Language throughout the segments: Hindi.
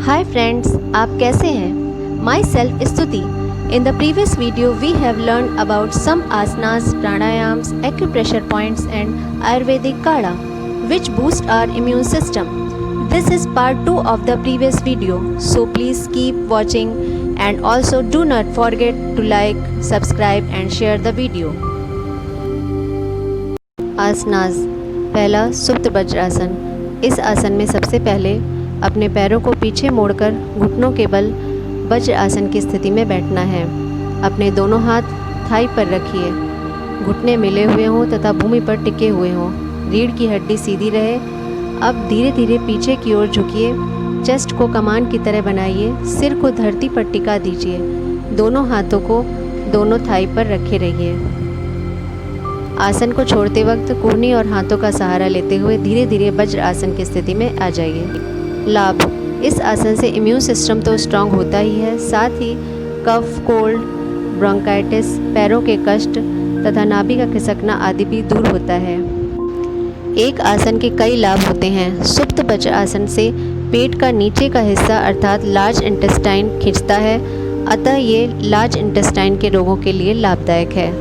Hi friends, आप कैसे हैं? Myself Stuti. In the previous video, we have learned about some asanas, pranayams, acupressure points and Ayurvedic kada, which boost our immune system. This is part 2 of the previous video, so please keep watching and also do not forget to like, subscribe and share the video. आसनास। पहला सुप्त वज्रासन। इस आसन में सबसे पहले अपने पैरों को पीछे मोड़कर घुटनों के बल वज्र आसन की स्थिति में बैठना है। अपने दोनों हाथ थाई पर रखिए, घुटने मिले हुए हों तथा भूमि पर टिके हुए हों, रीढ़ की हड्डी सीधी रहे। अब धीरे धीरे पीछे की ओर झुकिए, चेस्ट को कमान की तरह बनाइए, सिर को धरती पर टिका दीजिए, दोनों हाथों को दोनों थाई पर रखे रहिए। आसन को छोड़ते वक्त कोहनी और हाथों का सहारा लेते हुए धीरे धीरे वज्र आसन की स्थिति में आ जाइए। लाभ। इस आसन से इम्यून सिस्टम तो स्ट्रांग होता ही है, साथ ही कफ, कोल्ड, ब्रोंकाइटिस, पैरों के कष्ट तथा नाभि का खिसकना आदि भी दूर होता है। एक आसन के कई लाभ होते हैं। सुप्त वज्र आसन से पेट का नीचे का हिस्सा अर्थात लार्ज इंटेस्टाइन खिंचता है, अतः ये लार्ज इंटेस्टाइन के रोगों के लिए लाभदायक है।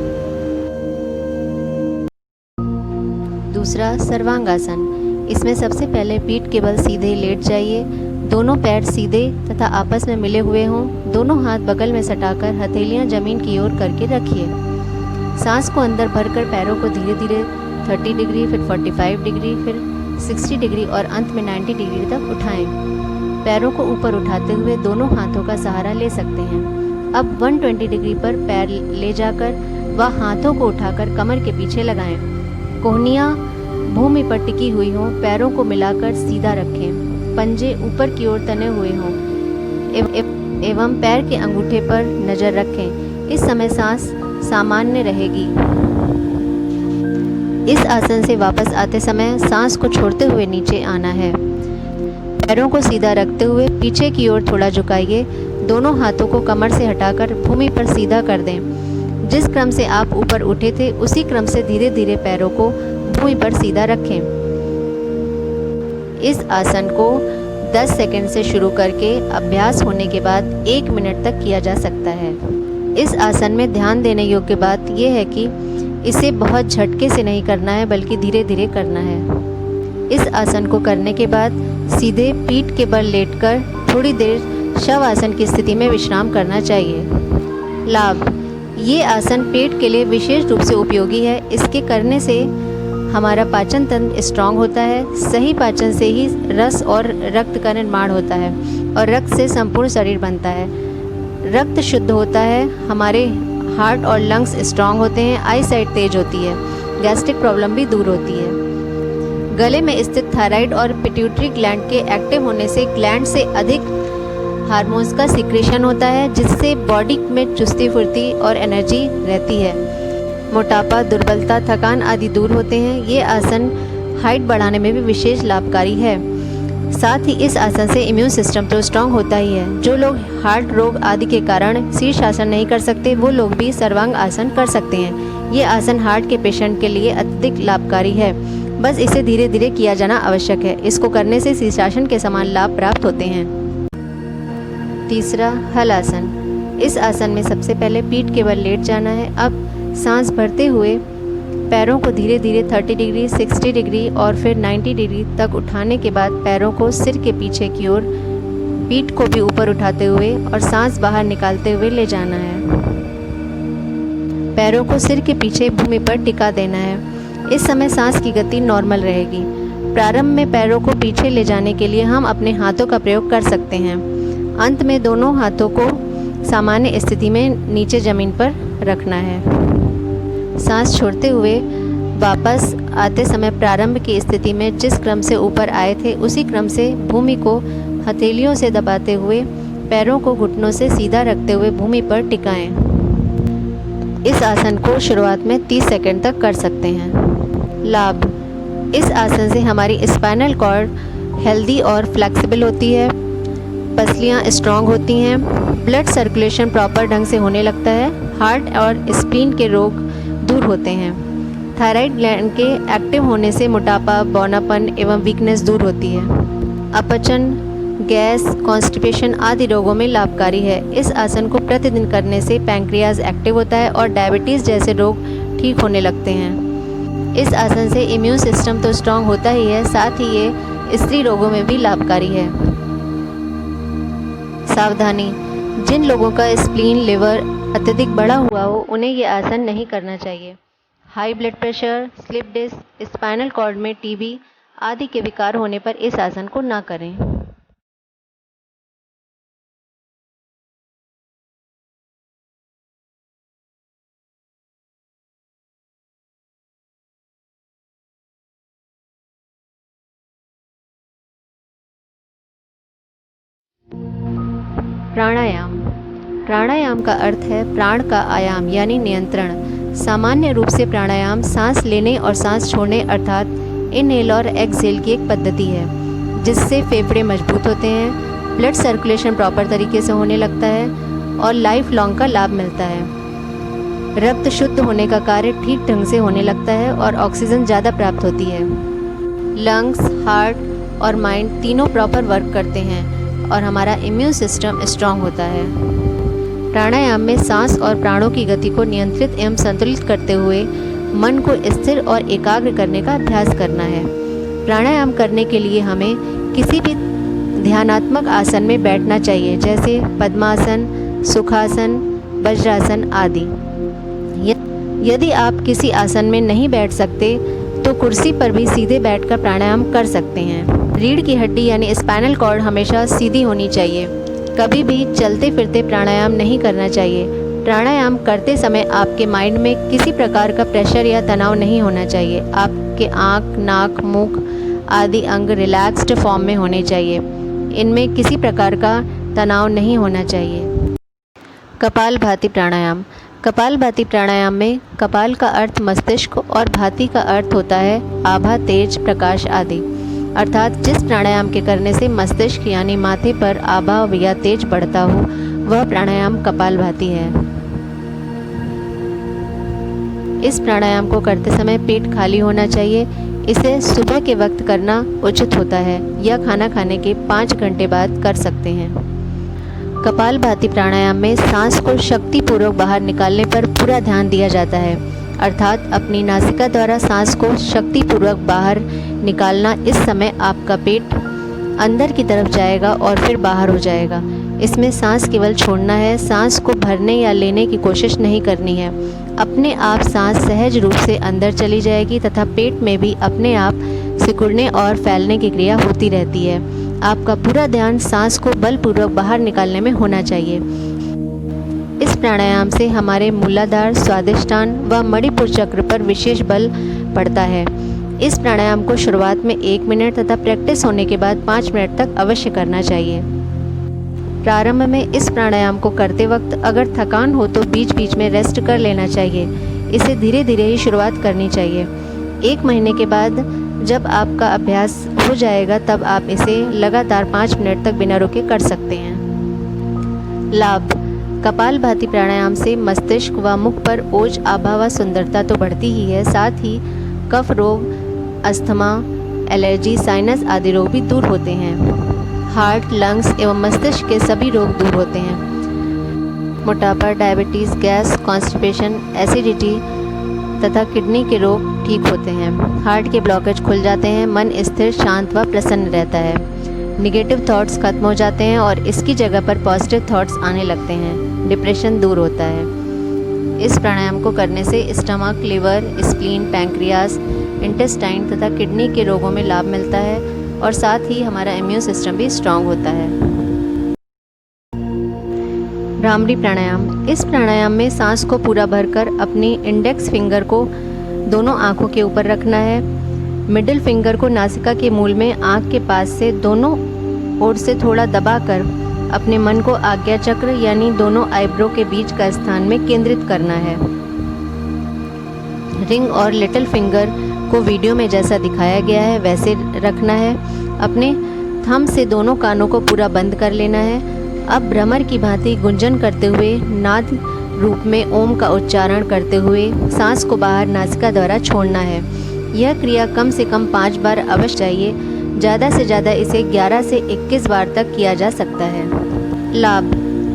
दूसरा सर्वांगासन। इसमें सबसे पहले पीठ के बल सीधे लेट जाइए, दोनों पैर सीधे तथा आपस में मिले हुए हों, दोनों हाथ बगल में सटाकर हथेलियां जमीन की ओर करके रखिए। सांस को अंदर भरकर पैरों को धीरे धीरे 30 डिग्री, फिर 45 डिग्री, फिर 60 डिग्री और अंत में 90 डिग्री तक उठाएं। पैरों को ऊपर उठाते हुए दोनों हाथों का सहारा ले सकते हैं। अब 120 डिग्री पर पैर ले जाकर व हाथों को उठाकर कमर के पीछे लगाएं। कोहनियाँ भूमि पर टिकी हुई हों, पैरों को मिलाकर सीधा रखें, पंजे ऊपर की ओर तने हुए हों एवं पैर के अंगूठे पर नज़र रखें। इस समय सांस सामान्य रहेगी। इस आसन से वापस आते समय सांस को छोड़ते हुए नीचे आना है। पैरों को सीधा रखते हुए पीछे की ओर थोड़ा झुकाइए, दोनों हाथों को कमर से हटाकर भूमि पर सीधा कर दें। जिस क्रम से आप ऊपर उठे थे उसी क्रम से धीरे धीरे पैरों को भूमि पर सीधा रखें। इस आसन को 10 सेकंड से शुरू करके अभ्यास होने के बाद 1 मिनट तक किया जा सकता है। इस आसन में ध्यान देने योग्य बात यह है कि इसे बहुत झटके से नहीं करना है, बल्कि धीरे धीरे करना है। इस आसन को करने के बाद सीधे पीठ के बल लेटकर थोड़ी देर शव आसन की स्थिति में विश्राम करना चाहिए। लाभ। ये आसन पेट के लिए विशेष रूप से उपयोगी है। इसके करने से हमारा पाचन तंत्र स्ट्रांग होता है। सही पाचन से ही रस और रक्त का निर्माण होता है और रक्त से संपूर्ण शरीर बनता है। रक्त शुद्ध होता है, हमारे हार्ट और लंग्स स्ट्रांग होते हैं, आई साइट तेज होती है, गैस्ट्रिक प्रॉब्लम भी दूर होती है। गले में स्थित थायराइड और पिट्यूटरी ग्लैंड के एक्टिव होने से ग्लैंड से अधिक हार्मोन्स का सिक्रेशन होता है, जिससे बॉडी में चुस्ती फुर्ती और एनर्जी रहती है। मोटापा, दुर्बलता, थकान आदि दूर होते हैं। ये आसन हाइट बढ़ाने में भी विशेष लाभकारी है। साथ ही इस आसन से इम्यून सिस्टम तो स्ट्रांग होता ही है। जो लोग हार्ट रोग आदि के कारण शीर्षासन नहीं कर सकते, वो लोग भी सर्वांग आसन कर सकते हैं। ये आसन हार्ट के पेशेंट के लिए अत्यधिक लाभकारी है, बस इसे धीरे धीरे किया जाना आवश्यक है। इसको करने से शीर्षासन के समान लाभ प्राप्त होते हैं। तीसरा हलासन। इस आसन में सबसे पहले पीठ के बल लेट जाना है। अब सांस भरते हुए पैरों को धीरे धीरे 30 डिग्री, 60 डिग्री और फिर 90 डिग्री तक उठाने के बाद पैरों को सिर के पीछे की ओर, पीठ को भी ऊपर उठाते हुए और सांस बाहर निकालते हुए ले जाना है। पैरों को सिर के पीछे भूमि पर टिका देना है। इस समय सांस की गति नॉर्मल रहेगी। प्रारंभ में पैरों को पीछे ले जाने के लिए हम अपने हाथों का प्रयोग कर सकते हैं। अंत में दोनों हाथों को सामान्य स्थिति में नीचे ज़मीन पर रखना है। सांस छोड़ते हुए वापस आते समय प्रारंभ की स्थिति में जिस क्रम से ऊपर आए थे उसी क्रम से भूमि को हथेलियों से दबाते हुए पैरों को घुटनों से सीधा रखते हुए भूमि पर टिकाएं। इस आसन को शुरुआत में 30 सेकंड तक कर सकते हैं। लाभ। इस आसन से हमारी स्पाइनल कॉर्ड हेल्दी और फ्लेक्सिबल होती है, पसलियाँ स्ट्रांग होती हैं, ब्लड सर्कुलेशन प्रॉपर ढंग से होने लगता है, हार्ट और स्प्लीन के रोग दूर होते हैं। थायराइड ग्लैंड के एक्टिव होने से मोटापा, बौनापन एवं वीकनेस दूर होती है। अपचन, गैस, कॉन्स्टिपेशन आदि रोगों में लाभकारी है। इस आसन को प्रतिदिन करने से पैंक्रियाज एक्टिव होता है और डायबिटीज़ जैसे रोग ठीक होने लगते हैं। इस आसन से इम्यून सिस्टम तो स्ट्रांग होता ही है, साथ ही ये स्त्री रोगों में भी लाभकारी है। सावधानी: जिन लोगों का स्प्लीन, लिवर अत्यधिक बढ़ा हुआ हो उन्हें ये आसन नहीं करना चाहिए। High blood pressure, slip disc, spinal cord में टीबी आदि के विकार होने पर इस आसन को ना करें। प्राणायाम: प्राणायाम का अर्थ है प्राण का आयाम यानी नियंत्रण। सामान्य रूप से प्राणायाम सांस लेने और सांस छोड़ने अर्थात इनहेल और एक्सहेल की एक पद्धति है, जिससे फेफड़े मजबूत होते हैं, ब्लड सर्कुलेशन प्रॉपर तरीके से होने लगता है और लाइफ लॉन्ग का लाभ मिलता है। रक्त शुद्ध होने का कार्य ठीक ढंग से होने लगता है और ऑक्सीजन ज़्यादा प्राप्त होती है। लंग्स, हार्ट और माइंड तीनों प्रॉपर वर्क करते हैं और हमारा इम्यून सिस्टम स्ट्रांग होता है। प्राणायाम में सांस और प्राणों की गति को नियंत्रित एवं संतुलित करते हुए मन को स्थिर और एकाग्र करने का अभ्यास करना है। प्राणायाम करने के लिए हमें किसी भी ध्यानात्मक आसन में बैठना चाहिए, जैसे पद्मासन, सुखासन, वज्रासन आदि। यदि आप किसी आसन में नहीं बैठ सकते तो कुर्सी पर भी सीधे बैठकर प्राणायाम कर सकते हैं। रीढ़ की हड्डी यानी स्पाइनल कॉर्ड हमेशा सीधी होनी चाहिए। कभी भी चलते फिरते प्राणायाम नहीं करना चाहिए। प्राणायाम करते समय आपके माइंड में किसी प्रकार का प्रेशर या तनाव नहीं होना चाहिए। आपके आँख, नाक, मुख आदि अंग रिलैक्स्ड फॉर्म में होने चाहिए। इनमें किसी प्रकार का तनाव नहीं होना चाहिए। कपालभाति प्राणायाम: कपालभाति प्राणायाम में कपाल का अर्थ मस्तिष्क और भाति का अर्थ होता है आभा, तेज, प्रकाश आदि। अर्थात जिस प्राणायाम के करने से मस्तिष्क यानी माथे पर आभा या तेज बढ़ता हो वह प्राणायाम कपालभाति है। इस प्राणायाम को करते समय पेट खाली होना चाहिए। इसे सुबह के वक्त करना उचित होता है या खाना खाने के 5 घंटे बाद कर सकते हैं। कपालभाति प्राणायाम में सांस को शक्तिपूर्वक बाहर निकालने पर पूरा ध्यान दिया जाता है, अर्थात अपनी नासिका द्वारा सांस को शक्तिपूर्वक बाहर निकालना। इस समय आपका पेट अंदर की तरफ जाएगा और फिर बाहर हो जाएगा। इसमें सांस केवल छोड़ना है, सांस को भरने या लेने की कोशिश नहीं करनी है। अपने आप सांस सहज रूप से अंदर चली जाएगी तथा पेट में भी अपने आप सिकुड़ने और फैलने की क्रिया होती रहती है। आपका पूरा ध्यान सांस को बलपूर्वक बाहर निकालने में होना चाहिए। इस प्राणायाम से हमारे मूलाधार, स्वादिष्टान व मणिपुर चक्र पर विशेष बल पड़ता है। इस प्राणायाम को शुरुआत में 1 मिनट तथा प्रैक्टिस होने के बाद 5 मिनट तक अवश्य करना चाहिए। प्रारंभ में इस प्राणायाम को करते वक्त अगर थकान हो तो बीच बीच में रेस्ट कर लेना चाहिए। इसे धीरे धीरे ही शुरुआत करनी चाहिए। 1 महीने के बाद जब आपका अभ्यास हो जाएगा तब आप इसे लगातार 5 मिनट तक बिना रुके कर सकते हैं। लाभ: कपालभाति प्राणायाम से मस्तिष्क व मुख पर ओज, आभा व सुंदरता तो बढ़ती ही है, साथ ही कफ रोग, अस्थमा, एलर्जी, साइनस आदि रोग भी दूर होते हैं। हार्ट, लंग्स एवं मस्तिष्क के सभी रोग दूर होते हैं। मोटापा, डायबिटीज़, गैस, कॉन्स्टिपेशन, एसिडिटी तथा किडनी के रोग ठीक होते हैं। हार्ट के ब्लॉकेज खुल जाते हैं, मन स्थिर, शांत व प्रसन्न रहता है। निगेटिव थॉट्स खत्म हो जाते हैं और इसकी जगह पर पॉजिटिव थॉट्स आने लगते हैं। डिप्रेशन दूर होता है। इस प्राणायाम को करने से stomach, liver, spleen, pancreas, intestine तथा किडनी के रोगों में लाभ मिलता है और साथ ही हमारा इम्यून सिस्टम भी स्ट्रांग होता है। भ्रामरी प्राणायाम: इस प्राणायाम में सांस को पूरा भरकर अपनी इंडेक्स फिंगर को दोनों आँखों के ऊपर रखना है। मिडिल फिंगर को नासिका के मूल में आँख के पास से दोनों ओर से थोड़ा दबाकर अपने मन को आज्ञा चक्र यानी दोनों आईब्रो के बीच का स्थान में केंद्रित करना है। रिंग और लिटिल फिंगर को वीडियो में जैसा दिखाया गया है वैसे रखना है। अपने थंब से दोनों कानों को पूरा बंद कर लेना है। अब भ्रमर की भांति गुंजन करते हुए नाद रूप में ओम का उच्चारण करते हुए सांस को बाहर नासिका द्वारा छोड़ना है। यह क्रिया कम से कम 5 बार अवश्य चाहिए। ज़्यादा से ज़्यादा इसे 11 से 21 बार तक किया जा सकता है। लाभ: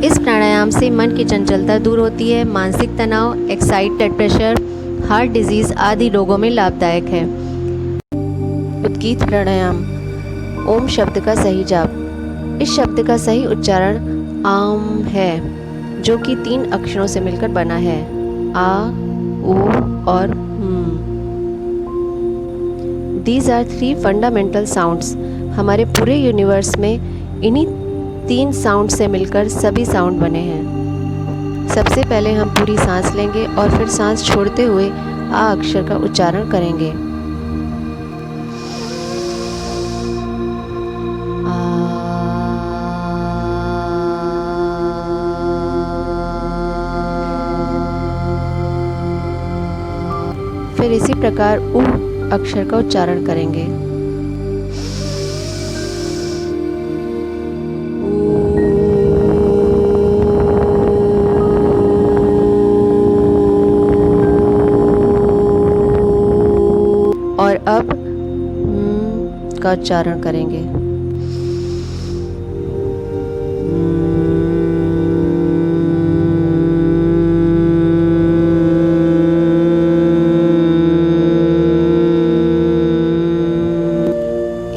इस प्राणायाम से मन की चंचलता दूर होती है, मानसिक तनाव, excited blood pressure, heart disease आदि रोगों में लाभदायक है। उद्गीत प्राणायाम: ओम शब्द का सही जाप। इस शब्द का सही उच्चारण आम है, जो कि 3 अक्षरों से मिलकर बना है, आ, ऊ और These are 3 फंडामेंटल साउंड्स। हमारे पूरे यूनिवर्स में इन्हीं 3 साउंड से मिलकर सभी साउंड बने हैं। सबसे पहले हम पूरी सांस लेंगे और फिर सांस छोड़ते हुए आ अक्षर का उच्चारण करेंगे। फिर इसी प्रकार उ अक्षर का उच्चारण करेंगे। और अब का उच्चारण करेंगे।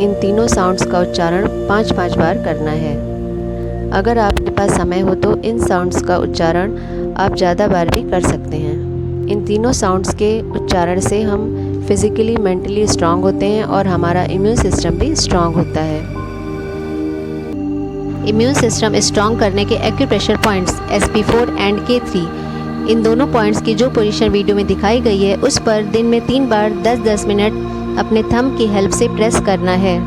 इन तीनों साउंड्स का उच्चारण 5-5 बार करना है। अगर आपके पास समय हो तो इन साउंड्स का उच्चारण आप ज़्यादा बार भी कर सकते हैं। इन तीनों साउंड्स के उच्चारण से हम फिज़िकली मेंटली स्ट्रांग होते हैं और हमारा इम्यून सिस्टम भी स्ट्रांग होता है। इम्यून सिस्टम स्ट्रांग करने के acupressure points SP4 and K3, इन दोनों पॉइंट्स की जो पोजीशन वीडियो में दिखाई गई है उस पर दिन में 3 बार 10-10 मिनट अपने थंब की हेल्प से प्रेस करना है।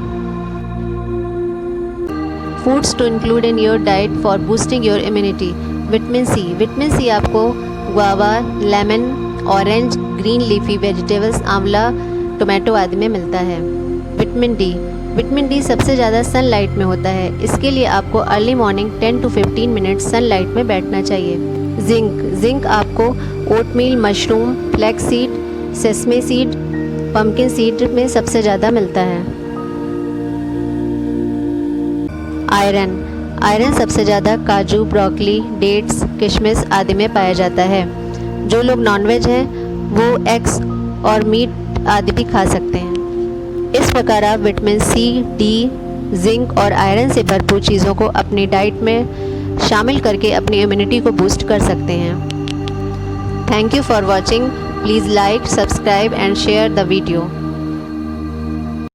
Foods to include in your diet for boosting your immunity: vitamin C आपको guava, lemon, orange, green leafy vegetables, आंवला, टोमेटो आदि में मिलता है। विटामिन डी सबसे ज़्यादा सनलाइट में होता है, इसके लिए आपको early morning 10 to 15 minute sunlight में बैठना चाहिए। जिंक आपको oatmeal, mushroom, flax seed, sesame seed, pumpkin seed में सबसे ज़्यादा मिलता है। आयरन सबसे ज़्यादा काजू, ब्रोकली, डेट्स, किशमिश आदि में पाया जाता है। जो लोग नॉनवेज हैं वो एग्स और मीट आदि भी खा सकते हैं। इस प्रकार आप विटामिन सी, डी, जिंक और आयरन से भरपूर चीज़ों को अपनी डाइट में शामिल करके अपनी इम्यूनिटी को बूस्ट कर सकते हैं। Thank you for watching. Please like, subscribe and share the video.